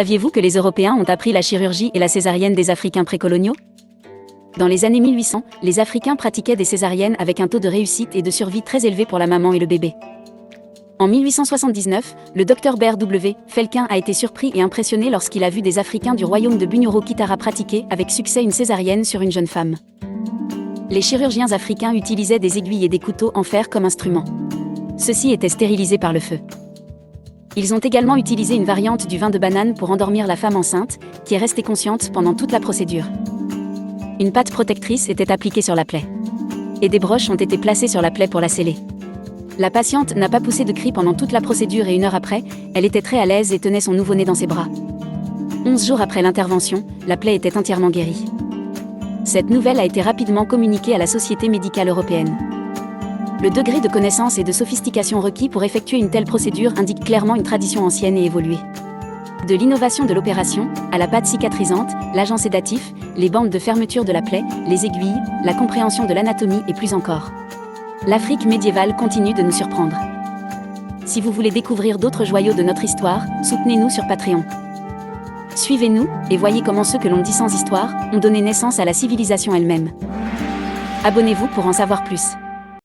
Saviez-vous que les Européens ont appris la chirurgie et la césarienne des Africains précoloniaux? Dans les années 1800, les Africains pratiquaient des césariennes avec un taux de réussite et de survie très élevé pour la maman et le bébé. En 1879, le Dr Baird W. Felkin a été surpris et impressionné lorsqu'il a vu des Africains du royaume de Bunyoro-Kitara pratiquer avec succès une césarienne sur une jeune femme. Les chirurgiens africains utilisaient des aiguilles et des couteaux en fer comme instruments. Ceux-ci étaient stérilisés par le feu. Ils ont également utilisé une variante du vin de banane pour endormir la femme enceinte, qui est restée consciente pendant toute la procédure. Une pâte protectrice était appliquée sur la plaie. Et des broches ont été placées sur la plaie pour la sceller. La patiente n'a pas poussé de cri pendant toute la procédure et 1 heure après, elle était très à l'aise et tenait son nouveau-né dans ses bras. 11 jours après l'intervention, la plaie était entièrement guérie. Cette nouvelle a été rapidement communiquée à la Société médicale européenne. Le degré de connaissance et de sophistication requis pour effectuer une telle procédure indique clairement une tradition ancienne et évoluée. De l'innovation de l'opération, à la pâte cicatrisante, l'agent sédatif, les bandes de fermeture de la plaie, les aiguilles, la compréhension de l'anatomie et plus encore. L'Afrique médiévale continue de nous surprendre. Si vous voulez découvrir d'autres joyaux de notre histoire, soutenez-nous sur Patreon. Suivez-nous, et voyez comment ceux que l'on dit sans histoire, ont donné naissance à la civilisation elle-même. Abonnez-vous pour en savoir plus.